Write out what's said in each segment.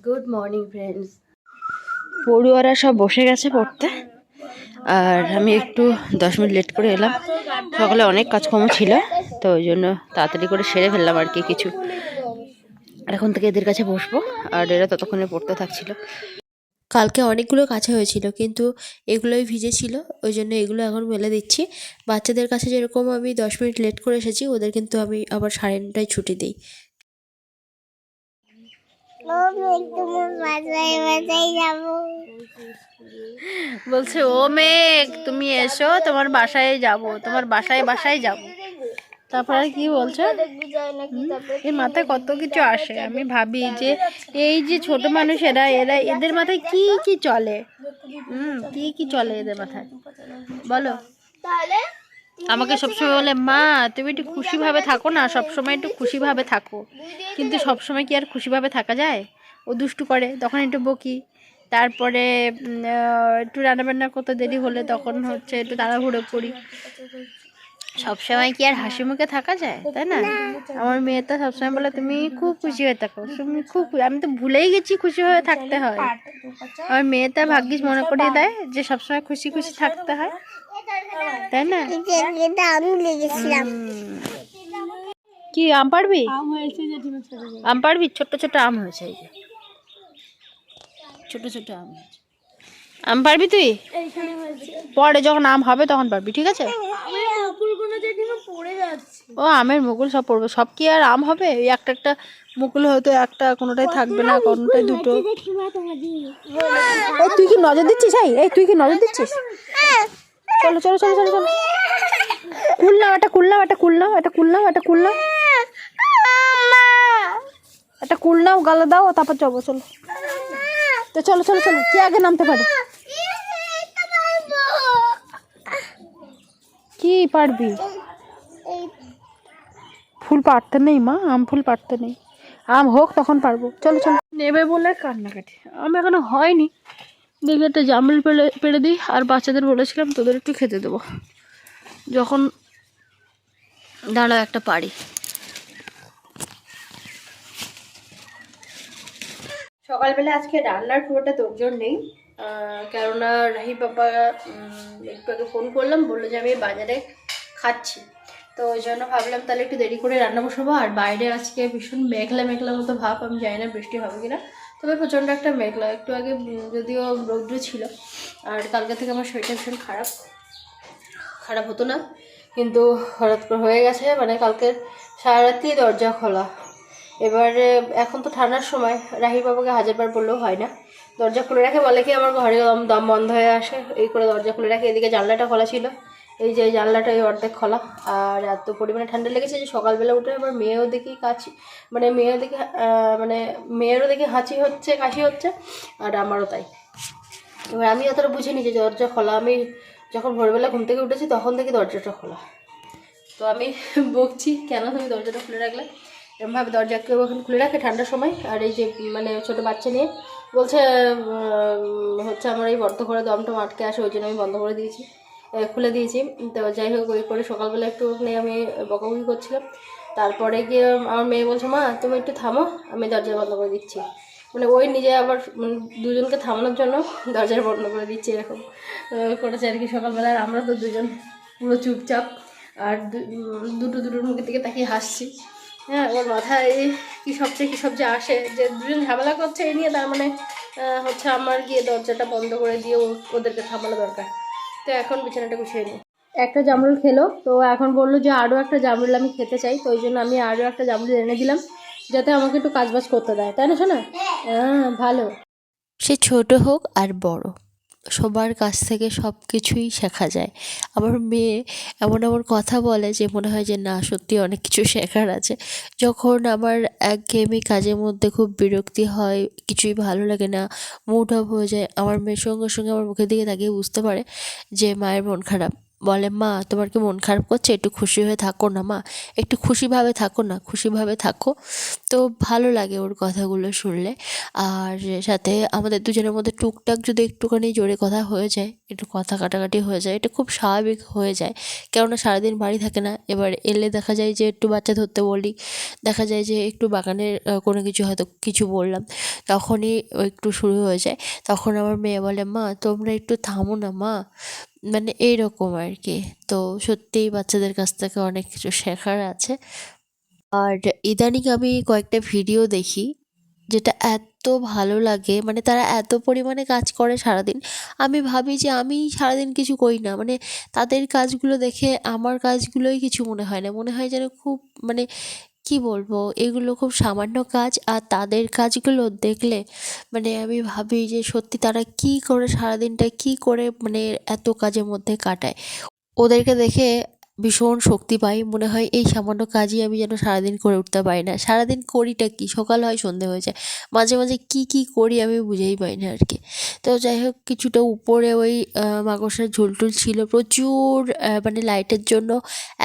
Good morning friends. পড়ুয়ারা সব বসে গেছে পড়তে, আর আমি একটু 10 মিনিট লেট করে এলাম। সকালে অনেক কাজকর্ম ছিল, তো ওই জন্য তাড়াতাড়ি করে সেরে ফেললাম আর কি কিছু। আর এখন থেকে এদের কাছে বসবো, আর এরা ততক্ষণে পড়তে থাকছিল। কালকে অনেকগুলো কাছে হয়েছিল, কিন্তু এগুলোই ভিজে ছিল, ওই জন্য এগুলো এখন মেলে দিচ্ছি। বাচ্চাদের কাছে যেরকম আমি 10 মিনিট লেট করে এসেছি, ওদের কিন্তু আমি আবার 9:30টায় ছুটি দিই। বলছে ও মেঘ তুমি এসো, তোমার বাসায় যাব, তোমার বাসায় বাসায় যাব। তারপরে কি বলছো? এর মাথায় কত কিছু আসে। আমি ভাবি যে এই যে ছোট মানুষেরা, এরা এদের মাথায় কি কি চলে, কি কি চলে এদের মাথায় বলো। আমাকে সবসময় বলে, মা তুমি একটু খুশিভাবে থাকো না, সবসময় একটু খুশিভাবে থাকো। কিন্তু সবসময় কি আর খুশিভাবে থাকা যায়? ও দুষ্টু করে, তখন একটু বকি। তারপরে একটু রান্নাবান্না করতে দেরি হলে তখন হচ্ছে একটু তাড়াহুড়ো করি। সবসময় কি আর হাসি মুখে থাকা যায়, তাই না? আমার মেয়ে তো সবসময় বলে তুমি খুব খুশি হয়ে থাকো, তুমি খুব আমি তো ভুলেই গেছি খুশি হয়ে থাকতে হয়। আমার মেয়েটা ভাগ্যিস মনে করিয়ে দেয় যে সবসময় খুশি খুশি থাকতে হয়, তাই না? কি আম পারবি? আম পারবি? ছোট্ট ছোট্ট আম হয়েছে, এই যে ছোট ছোট আম হয়েছে। আম পারবি তুই? পরে যখন আম হবে তখন পারবি, ঠিক আছে? ও আমের মুকুল সব পড়বে, সব কি আর আম হবে? এই একটা একটা মুকুল হয়তো একটা, কোনোটাই থাকবে না, কোনোটাই দুটো। এই তুই কি নজর দিচ্ছিস? এই তুই কি নজর দিচ্ছিস? চলো চলো চলো চলো চলো, কুল নাও, একটা কুল নাও, একটা কুল নাও, একটা কুল নাও, একটা কুল নাও, একটা কুল নাও, গালে দাও, তারপর যাবো। চলো তো, চলো চলো চলো, কে আগে নামতে পারে? কি পারবি? ফুল পাড়তে নেই মা, আম ফুল পাড়তে নেই, আম হোক তখন পারবো। চলো চলো। নেবে বলে কান্নাকাটি, আম এখনো হয়নি। দেখি একটা জামরুল পেড়ে পেড়ে দিই, আর বাচ্চাদের বলেছিলাম তোদের একটু খেতে দেবো যখন। দাঁড়াও একটা পারি। সকালবেলা আজকে রান্নার খুব একটা তোড়জোড় নেই, কেননা রাহি বাবা একটু আগে ফোন করলাম, বললো যে আমি বাজারে খাচ্ছি, তো ওই জন্য ভাবলাম তাহলে একটু দেরি করে রান্না বসাবো। আর বাইরে আজকে ভীষণ মেঘলা মেঘলা মতো ভাব, আমি জানি না বৃষ্টি হবে কিনা, তবে প্রচণ্ড একটা মেঘলা। একটু আগে যদিও রৌদ্র ছিল, আর কালকে থেকে আমার শরীরটা ভীষণ খারাপ, খারাপ হতো না কিন্তু হঠাৎ করে হয়ে গেছে। মানে কালকে সারা রাত্রি দরজা খোলা। এবারে এখন তো ঠান্ডার সময়, রাহির বাবাকে হাজারবার বললেও হয় না, দরজা খুলে রাখে, বলে কি আমার ঘরে দম বন্ধ হয়ে আসে, এই করে দরজা খুলে রাখে। এদিকে জানলাটা খোলা ছিল, এই যে জানলাটা এই অর্ধেক খোলা, আর এত পরিমাণে ঠান্ডা লেগেছে যে সকালবেলা উঠে আবার মেয়েও দেখি কাশি, মানে মেয়েও দেখি মানে মেয়েরও দেখি হাঁচি হচ্ছে, কাশি হচ্ছে, আর আমারও তাই। এবার আমি অতটা বুঝিনি যে দরজা খোলা, আমি যখন ভোরবেলা ঘুম থেকে উঠেছি তখন দেখি দরজাটা খোলা। তো আমি বকছি, কেন তুমি দরজাটা খুলে রাখলে? এরমভাবে দরজা কেউ এখন খুলে রাখে ঠান্ডার সময়? আর এই যে মানে ছোটো বাচ্চা নিয়ে বলছে হচ্ছে আমার এই বদ্ধ করে দমটম আটকে আসে, ওই জন্য আমি বন্ধ করে দিয়েছি, খুলে দিয়েছি। তো যাই হোক, ওই করে সকালবেলা একটু ওখানে আমি বকাবকি করছিলাম। তারপরে গিয়ে আমার মেয়ে বলছে, মা তুমি একটু থামো, আমি দরজা বন্ধ করে দিচ্ছি। মানে ওই নিজে আবার দুজনকে থামানোর জন্য দরজা বন্ধ করে দিচ্ছে, এরকম করেছে আর কি সকালবেলা। আর আমরা তো দুজন পুরো চুপচাপ, আর দুটোর মুখের দিকে তাকিয়ে হাসছি। হ্যাঁ, ওর মাথায় কী সব যে আসে, যে দুজন ঝামেলা করছে এই নিয়ে, তার মানে হচ্ছে আমার গিয়ে দরজাটা বন্ধ করে দিয়ে ওদেরকে থামানো দরকার। তো এখন বিছানাটা গুছিয়ে নিই। একটা জামরুল খেলো, তো এখন বললো যে আরও একটা জামরুল আমি খেতে চাই, তো ওই জন্য আমি আরও একটা জামরুল এনে দিলাম, যাতে আমাকে একটু কাজবাজ করতে দেয়, তাই না শোনা? হ্যাঁ ভালো। সে ছোট হোক আর বড়, সবার কাছ থেকে সব কিছুই শেখা যায়। আমার মেয়ে এমন এমন কথা বলে যে মনে হয় যে না, সত্যি অনেক কিছু শেখার আছে। যখন আমার একঘেয়েমি কাজের মধ্যে খুব বিরক্তি হয়, কিছুই ভালো লাগে না, মুড অফ হয়ে যায়, আমার মেয়ের সঙ্গে সঙ্গে আমার মুখের দিকে তাকিয়ে বুঝতে পারে যে মায়ের মন খারাপ। বলে মা তোমার কি মন খারাপ করছে, একটু খুশি হয়ে থাকো না মা, একটু খুশিভাবে থাকো না, খুশিভাবে থাকো। তো ভালো লাগে ওর কথাগুলো শুনলে। আর সাথে আমাদের দুজনের মধ্যে টুকটাক যদি একটুখানি জোরে কথা হয়ে যায়, একটু কথা কাটাকাটি হয়ে যায়, এটা খুব স্বাভাবিক হয়ে যায়। কেননা সারাদিন বাড়ি থাকে না, এবার এলে দেখা যায় যে একটু বাচ্চা ধরতে বলি, দেখা যায় যে একটু বাগানের কোনো কিছু হয়তো কিছু বললাম, তখনই ও একটু শুরু হয়ে যায়। তখন আমার মেয়ে বলে মা তোমরা একটু থামো না মা, মানে এইরকম আর কি। তো সত্যিই বাচ্চাদের কাছ থেকে অনেক কিছু শেখার আছে। আর ইদানিং আমি কয়েকটা ভিডিও দেখি যেটা এত ভালো লাগে, মানে তারা এত পরিমাণে কাজ করে সারাদিন। আমি ভাবি যে আমি সারাদিন কিছু করি না, মানে তাদের কাজগুলো দেখে আমার কাজগুলোই কিছু মনে হয় না, মনে হয় যেন খুব মানে কি বলবো, এগুলো খুব সামান্য কাজ। আর তাদের কাজগুলো দেখলে মানে আমি ভাবি যে সত্যি তারা কি করে সারাদিনটা কি করে মানে এত কাজের মধ্যে কাটায়। ওদেরকে দেখে ভীষণ শক্তি পাই, মনে হয় এই সামান্য কাজই আমি যেন সারাদিন করে উঠতে পারি না। সারাদিন করিটা কি, সকাল হয় সন্ধে হয়ে যায়, মাঝে মাঝে কি কি করি আমি বুঝেই পাই না আর কি। তো যাই হোক, কিছুটা উপরে ওই মাকড়সার ঝুলটুল ছিল প্রচুর, মানে লাইটের জন্য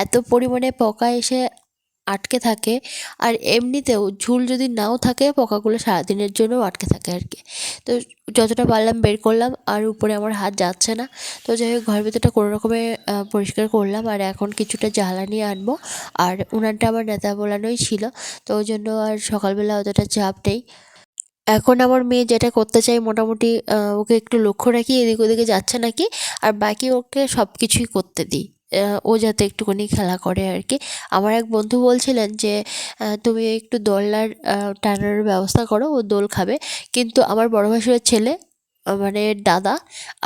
এত পরিমাণে পোকা এসে আটকে থাকে। আর এমনিতেও ঝুল যদি নাও থাকে পোকাগুলো সারাদিনের জন্যও আটকে থাকে আর কি। তো যতটা পারলাম বের করলাম, আর উপরে আমার হাত যাচ্ছে না। তো যাই হোক, ঘর ভিতরটা কোনো রকমে পরিষ্কার করলাম। আর এখন কিছুটা জ্বালানি আনবো, আর উনানটা আমার নেতা বোলানোই ছিল, তো ওই জন্য আর সকালবেলা অতটা চাপ নেই। এখন আমার মেয়ে যেটা করতে চাই মোটামুটি ওকে একটু লক্ষ্য রাখি এদিক ওদিকে যাচ্ছে নাকি, আর বাকি ওকে সব কিছুই করতে দিই। ও যাতে একটুখানি খেলা করে আর কি। আমার এক বন্ধু বলছিলেন যে তুমি একটু দোলনার টানানোর ব্যবস্থা করো, ও দোল খাবে। কিন্তু আমার বড় ভাসুরের ছেলে, মানে দাদা,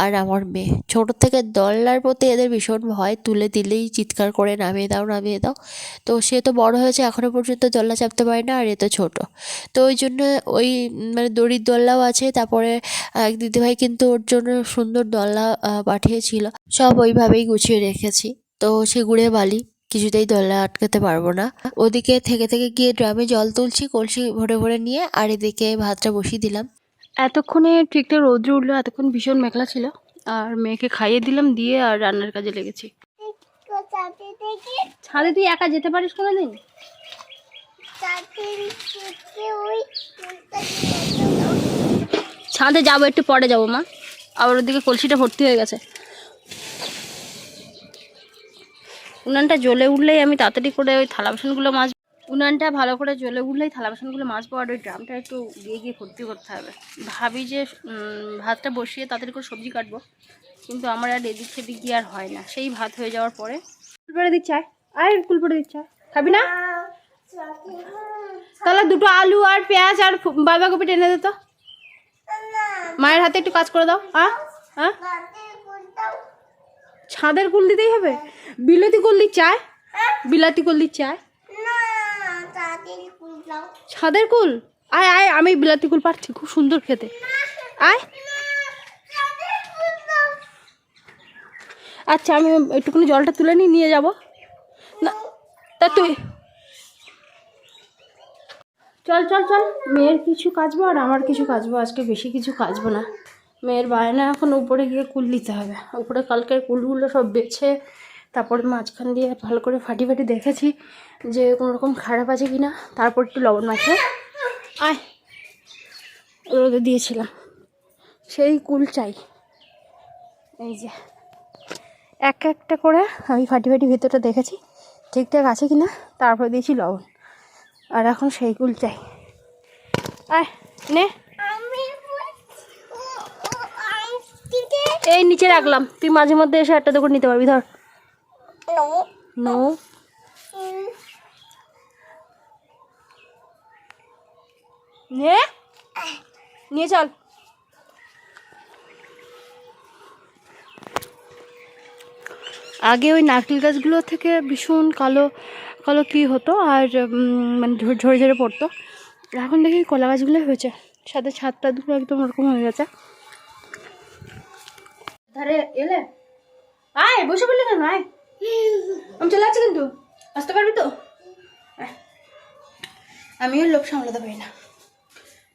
আর আমার মেয়ে ছোটোর থেকে দোলনার প্রতি এদের ভীষণ ভয়, তুলে দিলেই চিৎকার করে নামিয়ে দাও নামিয়ে দাও। তো সে তো বড় হয়েছে, এখনও পর্যন্ত দোলনা চাপতে পারে না, আর এ তো ছোটো। তো ওই জন্য ওই মানে দড়ির দোলনাও আছে। তারপরে এক দিদিভাই কিন্তু ওর জন্য সুন্দর দোলনা পাঠিয়েছিল, সব ওইভাবেই গুছিয়ে রেখেছি। তো সে গুড়ে বালি, কিছুতেই দোলনা আটকাতে পারবো না। ওদিকে থেকে থেকে গিয়ে ড্রামে জল তুলছি কলসি ভরে ভরে নিয়ে, আর এদিকে ভাতটা বসিয়ে দিলাম। এতক্ষণে ঠিকঠাক রৌদ্র উঠলো, এতক্ষণ ভীষণ মেঘলা ছিল। আর মেয়েকে খাইয়ে দিলাম, দিয়ে আর রান্নার কাজে লেগেছি। ছাদে তুই একা যেতে পারিস কোনোদিন? ছাদে যাবো, একটু পরে যাবো মা। আবার ওদিকে কলসিটা ভর্তি হয়ে গেছে। উনানটা জ্বলে উঠলেই আমি তাড়াতাড়ি করে ওই থালা বাসনগুলো মাজবো। উনানটা ভালো করে জ্বলে উঠলেই থালা বাসনগুলো মাজবো, আর ওই ড্রামটা একটু গিয়ে গিয়ে ভর্তি করতে হবে। ভাবি যে ভাতটা বসিয়ে তাড়াতাড়ি করে সবজি কাটবো, কিন্তু আমার আর এদিক সেদিক গিয়ে আর হয় না। সেই ভাত হয়ে যাওয়ার পরে কুলপড়ে দিচ্ছে, আয় কুলপড়ে দিচ্ছে, খাবি না? তাহলে দুটো আলু আর পেঁয়াজ আর বাঁধাকপি টেনে দে তো, মায়ের হাতে একটু কাজ করে দাও। হ্যাঁ, ছাদের কুল দিতেই হবে? বিলাতি কুল দিচ্ছে, আয় বিলাতি কুল দিচ্ছে, আয় ছাদের কুল, আয় আয়, আমি বিলাতি কুল পাচ্ছি, খুব সুন্দর খেতে, আয়। আচ্ছা, আমি একটুখানি জলটা তুলে নিয়ে যাবো না। তা তুই চল চল চল, মেয়ের কিছু কাচবো আর আমার কিছু কাচবো, আজকে বেশি কিছু কাচবো না। মেয়ের বায়না এখন উপরে গিয়ে কুল দিতে হবে। উপরে কালকের কুলগুলো সব বেছে, তারপরে মাঝখান দিয়ে ভালো করে ফাটি ফাটি দেখেছি যে কোনো রকম খারাপ আছে কি না, তারপর একটু লবণ মাছে আয় রোদে দিয়েছিলাম, সেই কুল চাই। এই যে এক একটা করে আমি ফাটি ফাটি ভেতরটা দেখেছি ঠিকঠাক আছে কি না, তারপরে দিয়েছি লবণ, আর এখন সেই কুল চাই। আয় নে, এই নিচে রাখলাম, তুই মাঝে মধ্যে এসে একটা দোকান নিতে পারবি, ধর। নো, নে নিয়ে চল। আগে ওই নারকেল গাছগুলো থেকে ভীষণ কালো কালো কী হতো, আর মানে ঝরে ঝরে পড়তো। এখন দেখি কলা গাছগুলোই হয়েছে, সাথে ছাদটা দুটো একদম ওরকম হয়ে গেছে। ধারে এলে আয়, বসে বললি কেন, আয়, আমি চলে যাচ্ছি কিন্তু, আসতে পারবি তো? আমিও লোক সামলাতে পারি না,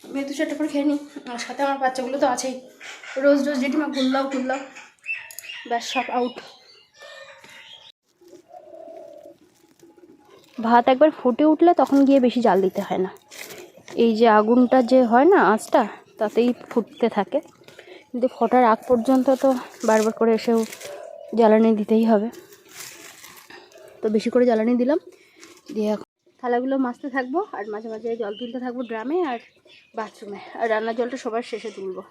আমি দু চারটে করে খেয়ে নিই, আর সাথে আমার বাচ্চাগুলো তো আছেই। রোজ রোজ জেঠিমা গুল্লাও ব্যাস সব আউট। ভাত একবার ফুটে উঠলে তখন গিয়ে বেশি জাল দিতে হয় না, এই যে আগুনটা যে হয় না আঁচটা, তাতেই ফুটতে থাকে। কিন্তু ফোটার আগ পর্যন্ত তো বারবার করে এসেও জ্বালানি দিতেই হবে। তো বেশি করে জ্বালানি দিলাম, দিয়ে এখন থালাগুলো মাজতে থাকবো আর মাঝে মাঝে জল তুলতে থাকবো ড্রামে আর বাথরুমে, আর রান্নার জলটা সবার শেষে তুলবো।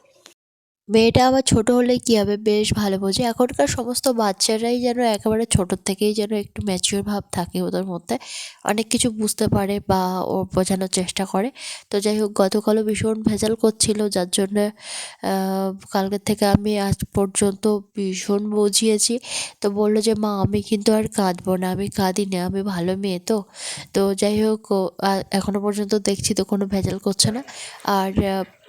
মেয়েটা আবার ছোট হলে কী হবে, বেশ ভালো বোঝে। এখনকার সমস্ত বাচ্চারাই যেন একেবারে ছোটোর থেকেই যেন একটু ম্যাচিওর ভাব থাকে ওদের মধ্যে, অনেক কিছু বুঝতে পারে বা ও বোঝানোর চেষ্টা করে। তো যাই হোক, গতকালও ভীষণ ভেজাল করছিল, যার জন্য কালকের থেকে আমি আজ পর্যন্ত ভীষণ বুঝিয়েছি। তো বললো যে মা আমি কিন্তু আর কাঁদবো না, আমি কাঁদি না, আমি ভালো মেয়ে। তো তো যাই হোক, এখনও পর্যন্ত দেখছি তো কোনো ভেজাল করছে না। আর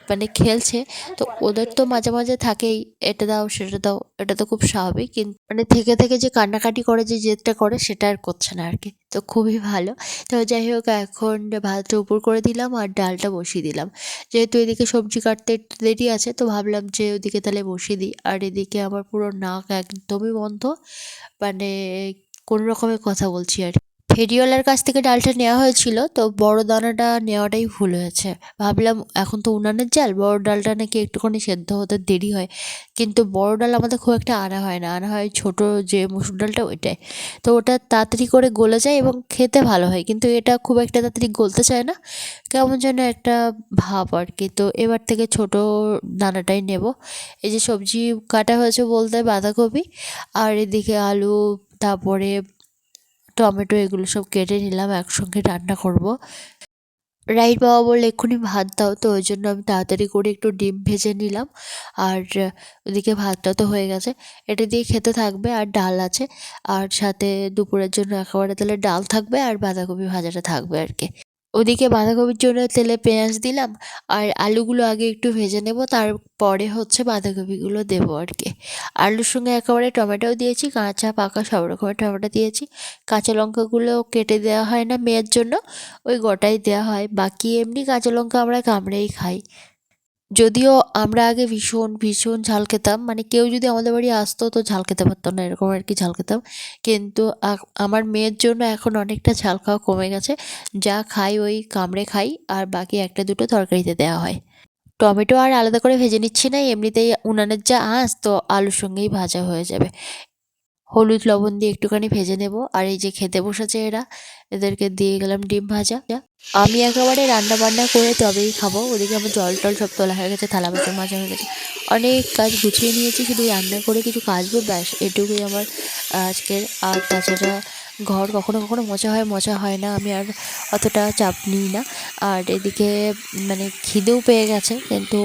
মানে খেলছে। তো ওদের তো মাঝে মাঝে থাকেই, এটা দাও সেটা দাও, এটা তো খুব স্বাভাবিক। কিন্তু মানে থেকে থেকে যে কান্নাকাটি করে, যে জেদটা করে, সেটা আর করছে না আর কি। তো খুবই ভালো। তো যাই হোক, এখন ভাতটা উপর করে দিলাম আর ডালটা বসিয়ে দিলাম। যেহেতু এদিকে সবজি কাটতে একটু দেরি আছে, তো ভাবলাম যে ওদিকে তাহলে বসিয়ে দিই। আর এদিকে আমার পুরো নাক একদমই বন্ধ, মানে কোনো রকমের কথা বলছি আর কি। ফেরিওয়ালার কাছ থেকে ডালটা নেওয়া হয়েছিল, তো বড় দানাটা নেওয়াটাই ভুল হয়েছে। ভাবলাম এখন তো উনানের জাল, বড় ডালটা নাকি একটুখানি সেদ্ধ হতে দেরি হয়। কিন্তু বড় ডাল আমাদের খুব একটা আনা হয় না, আনা হয় ছোট যে মসুর ডালটা, ওইটাই। তো ওটা তাড়াতাড়ি করে গলে যায় এবং খেতে ভালো হয়, কিন্তু এটা খুব একটা তাড়াতাড়ি গলতে চায় না, কেমন যেন একটা ভাব আর কি। তো এবার থেকে ছোট দানাটাই নেব। এই যে সবজি কাটা হয়েছে বলতে বাঁধাকপি, আর এদিকে আলু, তারপরে টমেটো, এগুলো সব কেটে নিলাম, একসঙ্গে রান্না করব। রাইট বাবা বললে এক্ষুনি ভাত দাও, তো ওই জন্য আমি তাড়াতাড়ি করে একটু ডিম ভেজে নিলাম। আর ওদিকে ভাতটা তো হয়ে গেছে, এটা দিয়ে খেতে থাকবে। আর ডাল আছে, আর সাথে দুপুরের জন্য একেবারে তাহলে ডাল থাকবে আর বাঁধাকপি ভাজাটা থাকবে আর কি। ওদিকে বাঁধাকপির জন্য তেলে পেঁয়াজ দিলাম, আর আলুগুলো আগে একটু ভেজে নেব, তারপরে হচ্ছে বাঁধাকপিগুলো দেবো আর কি। আলুর সঙ্গে একেবারে টমেটোও দিয়েছি, কাঁচা পাকা সব রকমের টমেটো দিয়েছি। কাঁচা লঙ্কাগুলো কেটে দেওয়া হয় না মেয়ের জন্য, ওই গোটাই দেওয়া হয়। বাকি এমনি কাঁচা লঙ্কা আমরা কামড়েই খাই। যদিও আমরা আগে ভীষণ ভীষণ ঝাল খেতাম, মানে কেউ যদি আমাদের বাড়ি আসতো তো ঝাল খেতে পারতো না, এরকম আর কি ঝাল খেতাম। কিন্তু আমার মেয়ের জন্য এখন অনেকটা ঝাল খাওয়া কমে গেছে, যা খাই ওই কামড়ে খাই, আর বাকি একটা দুটো তরকারিতে দেওয়া হয়। টমেটো আর আলাদা করে ভেজে নিচ্ছি না, এমনিতেই উনানের যা আঁচ, তো আলুর সঙ্গেই ভাজা হয়ে যাবে। হলুদ লবণ দিয়ে একটুখানি ভেজে নেব। আর এই যে খেতে বসেছে এরা, এদেরকে দিয়ে গেলাম ডিম ভাজা। আমি একেবারে রান্না বান্না করে তবেই খাবো। ওদিকে আমার জল টল সব তোলা হয়ে গেছে, থালা বাসন মাজা হয়ে গেছে, অনেক কাজ গুছিয়ে নিয়েছি, শুধু রান্না করে কিছু কাচবো, ব্যাস এটুকুই আমার আজকের। আর তাছাড়া ঘর কখনো কখনো মোছা হয় না, আমি আর অতটা চাপ নিই না। আর এদিকে মানে খিদেও পেয়ে গেছে, কিন্তু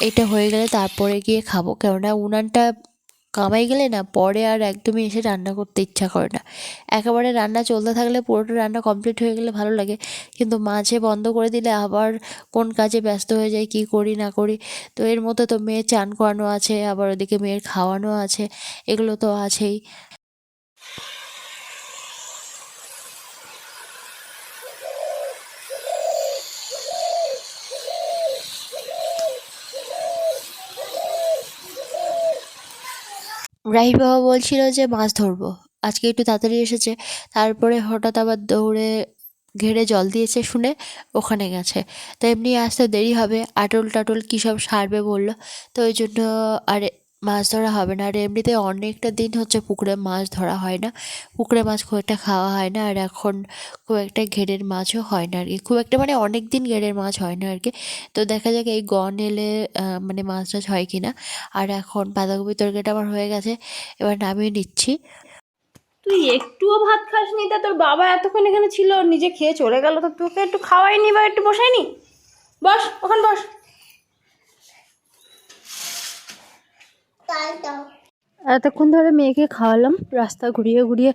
এটা হয়ে গেলে তারপরে গিয়ে খাবো, কেননা উনানটা কামাই গেলে না পরে আর একদমই এসে রান্না করতে ইচ্ছা করে না। একেবারে রান্না চলতে থাকলে, পুরোটা রান্না কমপ্লিট হয়ে গেলে ভালো লাগে, কিন্তু মাঝে বন্ধ করে দিলে আবার কোন কাজে ব্যস্ত হয়ে যাই, কী করি না করি। তো এর মধ্যে তো মেয়ের চান করানো আছে, আবার ওদিকে মেয়ের খাওয়ানো আছে, এগুলো তো আছেই। রাহির বাবা বলছিল যে মাছ ধরবো, আজকে একটু তাড়াতাড়ি এসেছে, তারপরে হঠাৎ আবার দৌড়ে ঘেরে জল দিয়েছে শুনে ওখানে গেছে। তো এমনি আসতে দেরি হবে, আটল টাটল কী সব সারবে বললো। তো ওই জন্য আর মাছ ধরা হবে না। আর এমনিতে অনেকটা দিন হচ্ছে পুকুরে মাছ ধরা হয় না, পুকুরে মাছ খুব একটা খাওয়া হয় না, আর এখন খুব একটা ঘেরের মাছও হয় না আর কি, খুব একটা মানে অনেক দিন ঘেরের মাছ হয় না আর কি। তো দেখা যাক এই গন এলে মানে মাছ টাছ হয় কি না। আর এখন বাঁধাকপির তরকারিটা আমার হয়ে গেছে, এবার নামিয়ে নিচ্ছি। তুই একটুও ভাত খাসনি, তা তোর বাবা এতক্ষণ এখানে ছিল, নিজে খেয়ে চলে গেল, তো তোকে একটু খাওয়াইনি বা একটু বসাইনি? বস ওখানে বস। এতক্ষণ ধরে মেয়েকে খাওয়ালাম, রাস্তা ঘুরিয়ে ঘুরিয়ে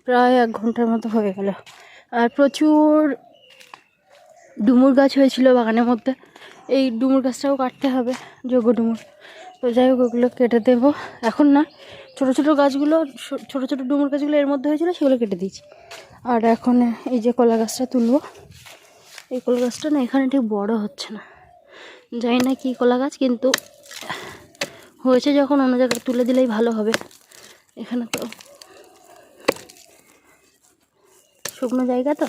প্রায় 1 ঘন্টার মতো হয়ে গেল। আর প্রচুর ডুমুর গাছ হয়েছিল বাগানের মধ্যে, এই ডুমুর গাছটাও কাটতে হবে, যোগ্য ডুমুর। তো যাই হোক, ওগুলো কেটে দেবো এখন না, ছোটো ছোটো গাছগুলো, ছোটো ছোটো ডুমুর গাছগুলো এর মধ্যে হয়েছিল, সেগুলো কেটে দিয়েছি। আর এখন এই যে কলা গাছটা তুলবো, এই কলা গাছটা না এখানে ঠিক বড় হচ্ছে না, জানি না কী কলা গাছ, কিন্তু হয়েছে যখন অন্য জায়গায় তুলে দিলেই ভালো হবে। এখানে তো শুকনো জায়গা তো।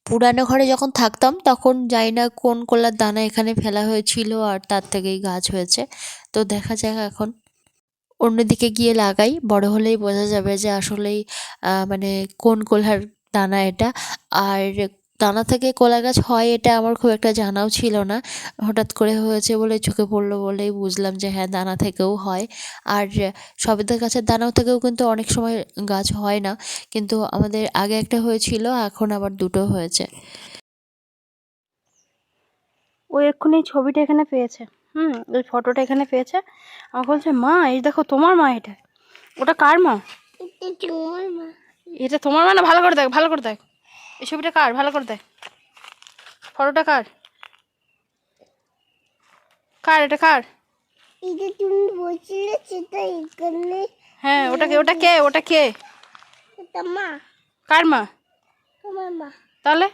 পুরানো ঘরে যখন থাকতাম তখন জানি না কোন কলার দানা এখানে ফেলা হয়েছিল আর তার থেকেই গাছ হয়েছে। তো দেখা যাক এখন অন্যদিকে গিয়ে লাগাই, বড় হলেই বোঝা যাবে যে আসলেই মানে কোন কলার দানা এটা। আর দানা থেকে কলা গাছ হয় এটা আমার খুব একটা জানাও ছিল না, হঠাৎ করে হয়েছে বলে চোখে পড়লো বলেই বুঝলাম যে হ্যাঁ দানা থেকেও হয়। আর সবেদা গাছের দানাও থেকেও কিন্তু অনেক সময় গাছ হয় না, কিন্তু আমাদের আগে একটা হয়েছিল, এখন আবার দুটো হয়েছে। ও এক্ষুনি ছবিটা এখানে পেয়েছে, ওই ফটোটা এখানে পেয়েছে। আমাকে বলছে মা এই দেখো তোমার মা এটা। ওটা কার মা? এটা তোমার মা না? ভালো করে দেখ, ভালো করে দেখ, এই ছবিটা কার? ভালো করে দেখ, ফটোটা কার? কার এটা, কার? এটা তুমি বলছিলে সেটা এখানে। হ্যাঁ ওটা কে? ওটা কে? ওটা কে? এটা মা, কার মা? তোমার মা। তাহলে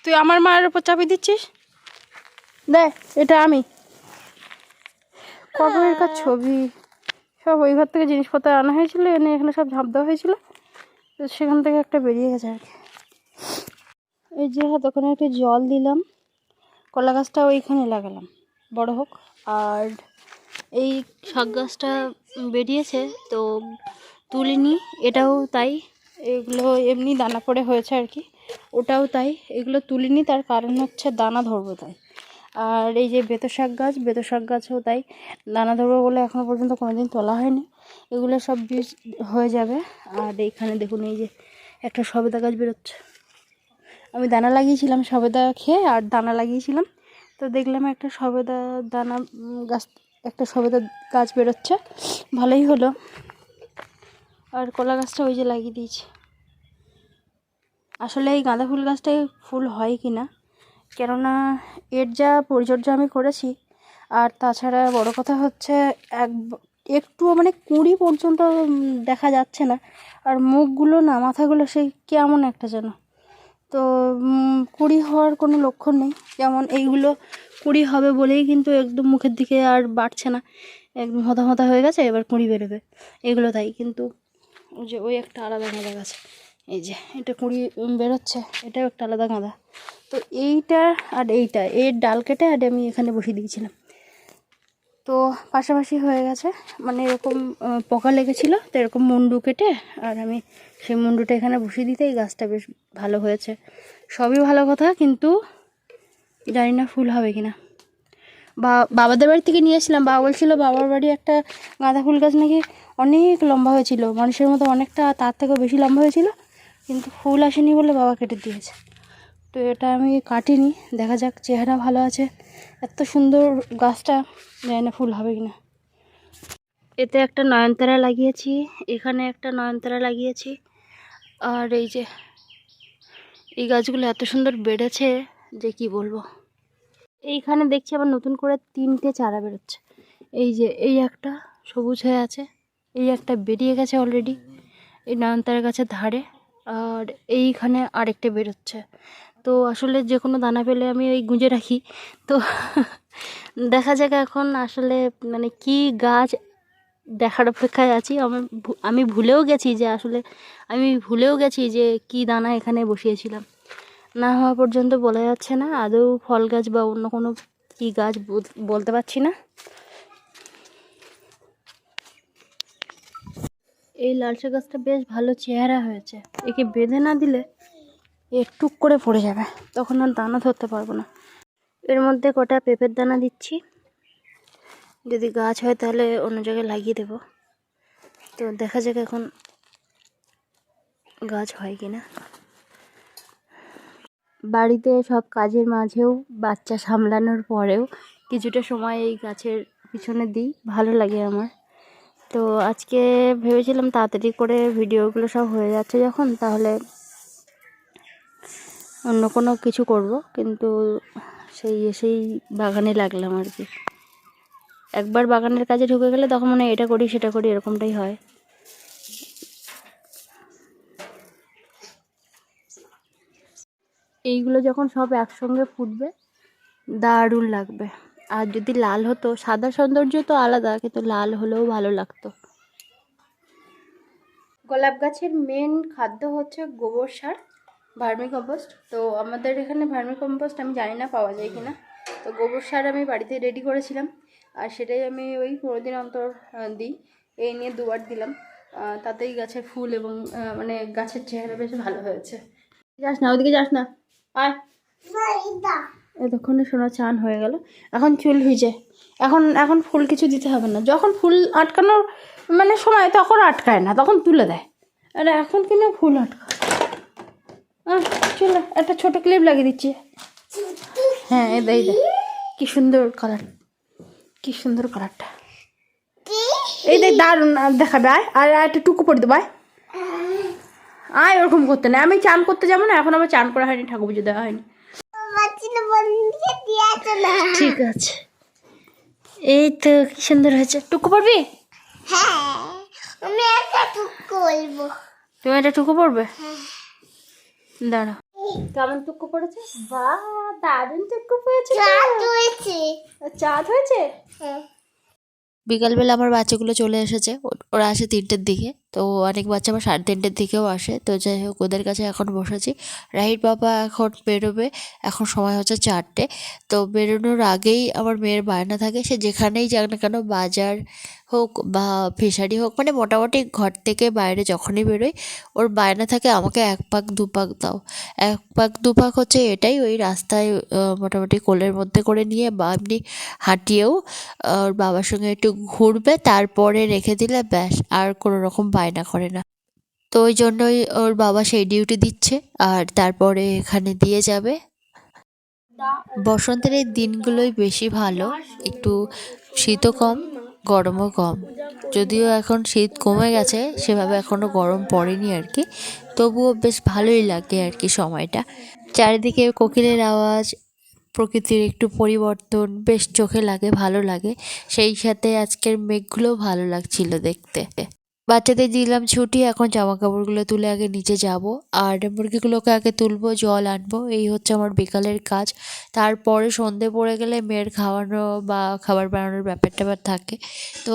তুই আমার মায়ের উপর চাপিয়ে দিচ্ছিস। দেখ এটা আমি কবেকার ছবি, সব ওই ঘর থেকে জিনিসপত্র আনা হয়েছিল, এনে এখানে সব ঝাঁপ দেওয়া হয়েছিল, তো সেখান থেকে একটা বেরিয়ে গেছে আর কি। এই যে দোকানে একটু জল দিলাম, কলা গাছটা ওইখানে লাগালাম বড় হোক। আর এই শাক গাছটা বেরিয়েছে তো তুলিনি, এটাও তাই, এগুলো এমনি দানা পড়ে হয়েছে আর কি, ওটাও তাই, এগুলো তুলিনি, তার কারণ হচ্ছে দানা ধরবো তাই। আর এই যে বেতো শাক গাছও তাই, দানা ধরবো বলে এখনও পর্যন্ত কোনোদিন তোলা হয়নি, এগুলো সব বীজ হয়ে যাবে। আর এইখানে দেখুন এই যে একটা সবেদা গাছ বেরোচ্ছে, আমি দানা লাগিয়েছিলাম সবেদা খেয়ে, আর দানা লাগিয়েছিলাম, তো দেখলাম একটা সবেদা দানা গাছ, একটা সবেদা গাছ বেরোচ্ছে, ভালোই হলো। আর কলা গাছটা ওই যে লাগিয়ে দিয়েছি। আসলে এই গাঁদা ফুল গাছটায় ফুল হয় কি না, কেননা এর যা পরিচর্যা আমি করেছি, আর তাছাড়া বড় কথা হচ্ছে একটুও মানে কুঁড়ি পর্যন্ত দেখা যাচ্ছে না, আর মুখগুলো না, মাথাগুলো সেই কেমন একটা যেন, তো কুঁড়ি হওয়ার কোনো লক্ষণ নেই। যেমন এইগুলো কুঁড়ি হবে বলেই কিন্তু একদম মুখের দিকে আর বাড়ছে না, একদম হতা হতা হয়ে গেছে, এবার কুঁড়ি বেরোবে, এগুলো তাই। কিন্তু ওই যে ওই একটা আলাদা গাঁদা গাছ, এই যে এটা কুঁড়ি বেরোচ্ছে, এটাও একটা আলাদা গাঁদা। তো এইটা আর এইটা, এর ডাল কেটে আর আমি এখানে বসিয়ে দিয়েছিলাম, তো পাশাপাশি হয়ে গেছে, মানে এরকম পোকা লেগেছিলো, তো এরকম মুন্ডু কেটে আর আমি সেই মুন্ডুটা এখানে বসিয়ে দিতে এই গাছটা বেশ ভালো হয়েছে। সবই ভালো কথা, কিন্তু জানি না ফুল হবে কি না। বাবাদের বাড়ি থেকে নিয়ে এসেছিলাম, বাবা বলছিল বাবার বাড়ি একটা গাঁদা ফুল গাছ নাকি অনেক লম্বা হয়েছিল, মানুষের মতো অনেকটা, তার থেকেও বেশি লম্বা হয়েছিল, কিন্তু ফুল আসেনি বলে বাবা কেটে দিয়েছে। তো এটা আমি কাটিনি, দেখা যাক, চেহারা ভালো আছে, এত সুন্দর গাছটা, জানি না ফুল হবে কি না। এতে একটা নয়নতারা লাগিয়েছি, এখানে একটা নয়নতারা লাগিয়েছি, আর এই যে এই গাছগুলো এত সুন্দর বেড়েছে যে কি বলবো। এইখানে দেখছি আবার নতুন করে 3টে চারা বেরোচ্ছে, এই যে এই একটা সবুজ হয়ে আছে, এই একটা বেরিয়ে গেছে অলরেডি এই নয়নতারা গাছের ধারে, আর এইখানে আরেকটা বেরোচ্ছে। তো আসলে যে কোনো দানা পেলে আমি ওই গুঁজে রাখি, তো দেখা যাক এখন আসলে মানে কি গাছ, দেখার অপেক্ষায় আছি। আমি ভুলেও গেছি যে আসলে কি দানা এখানে বসিয়েছিলাম, না হওয়া পর্যন্ত বলা যাচ্ছে না আদৌ ফল গাছ বা অন্য কোনো কী গাছ বলতে পারছি না। এই লালচা গাছটা বেশ ভালো চেহারা হয়েছে, একে বেঁধে না দিলে একটুক করে পড়ে যাবে, তখন আর দানা ধরতে পারবো না। এর মধ্যে কটা পেঁপের দানা দিচ্ছি, যদি গাছ হয় তাহলে অন্য জায়গায় লাগিয়ে দেব। তো দেখা যাক এখন গাছ হয় কি না। বাড়িতে সব কাজের মাঝেও, বাচ্চা সামলানোর পরেও কিছুটা সময় এই গাছের পিছনে দিই, ভালো লাগে আমার। তো আজকে ভেবেছিলাম তাড়াতাড়ি করে ভিডিওগুলো সব হয়ে যাচ্ছে যখন, তাহলে অন্য কোনো কিছু করব, কিন্তু এসেই বাগানে লাগলাম আর কি। একবার বাগানের কাজে ঢুকে গেলে তখন মনে হয় এটা করি সেটা করি, এরকমটাই হয়। এইগুলো যখন সব একসঙ্গে ফুটবে দারুণ লাগবে। আর যদি লাল হতো, সাদা সৌন্দর্য তো আলাদা, কিন্তু লাল হলেও ভালো লাগতো। গোলাপ গাছের মেন খাদ্য হচ্ছে গোবর সার, ভার্মি কম্পোস্ট। তো আমাদের এখানে ভার্মি কম্পোস্ট আমি জানি না পাওয়া যায় কিনা। তো গোবর সার আমি বাড়িতে রেডি করেছিলাম, আর সেটাই আমি ওই 15 দিন অন্তর দিই। এই নিয়ে 2বার দিলাম, তাতেই গাছের ফুল এবং মানে গাছের চেহারা বেশ ভালো হয়েছে। যাস না, ওদিকে যাস না, আয়। এতক্ষণে সোনা চান হয়ে গেল, এখন চুল ভিজে। এখন এখন ফুল কিছু দিতে হবে না, যখন ফুল আটকানোর মানে সময় তখন আটকায় না, তখন তুলে দেয়। আর এখন কিনা ফুল আটকা। চলে একটা ছোট ক্লিপ লাগিয়ে দিচ্ছি। হ্যাঁ, এই দে কি সুন্দর কালার, কি সুন্দর কালারটা। এই দেখ দারুণ দেখাবে। আয় আর একটা টুকু পরে দেবো। আয় ওরকম করতে না, আমি চান করতে যাবো না, এখন আমার চান করা হয়নি, ঠাকুর পুজো দেওয়া হয়নি। ঠিক আছে, এই তো কি সুন্দর হয়েছে। টুকু পড়বি? হ্যাঁ, আমি একটা টুকু বলবো। তুমি একটা টুকু পড়বে? দাঁড়া, কেমন টুকু পড়েছে? বাহ, দারুণ টুকু পড়েছে। চাঁদ হয়েছে। চাঁদ হয়েছে। হ্যাঁ। বিকালবেলা আমার বাচ্চাগুলো চলে এসেছে, ওরা আসে 3টের দিকে। তো অনেক বাচ্চা আবার 3:30-র দিকেও আসে। তো যাই হোক, ওদের কাছে এখন বসেছি। রাহির বাবা এখন বেরোবে, এখন সময় হচ্ছে 4টে। তো বেরোনোর আগেই আমার মেয়ের বায়না থাকে, সে যেখানেই যাক না কেন, বাজার হোক বা ফিশারি হোক, মানে মোটামুটি ঘর থেকে বাইরে যখনই বেরোই ওর বায়না থাকে আমাকে 1 পাক 2 পাক দাও। 1 পাক 2 পাক হচ্ছে এটাই, ওই রাস্তায় মোটামুটি কোলের মধ্যে করে নিয়ে বা এমনি হাঁটিয়েও ওর বাবার সঙ্গে একটু ঘুরবে, তারপরে রেখে দিলে ব্যাস, আর কোনো রকম বায়না করে না। তো ওই জন্যই ওর বাবা সেই ডিউটি দিচ্ছে, আর তারপরে এখানে দিয়ে যাবে। বসন্তের এই দিনগুলোই বেশি ভালো, একটু শীতও কম গরমও কম। যদিও এখন শীত কমে গেছে, সেভাবে এখনও গরম পড়েনি আর কি, তবুও বেশ ভালোই লাগে আর কি সময়টা। চারিদিকে কোকিলের আওয়াজ, প্রকৃতির একটু পরিবর্তন বেশ চোখে লাগে, ভালো লাগে। সেই সাথে আজকের মেঘগুলোও ভালো লাগছিল দেখতে। বাচ্চাদের দিলাম ছুটি, এখন জামা কাপড়গুলো তুলে আগে নিচে যাব, আর মুরগিগুলোকে আগে তুলবো, জল আনবো, এই হচ্ছে আমার বিকালের কাজ। তারপরে সন্ধে পড়ে গেলে মেয়ের খাওয়ানো বা খাবার বানানোর ব্যাপার থাকে। তো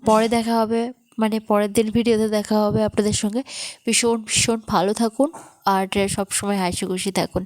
পরে দেখা হবে, মানে পরের দিন ভিডিওতে দেখা হবে আপনাদের সঙ্গে। ভীষণ ভীষণ ভালো থাকুন, আর সবসময় হাসি খুশি থাকুন।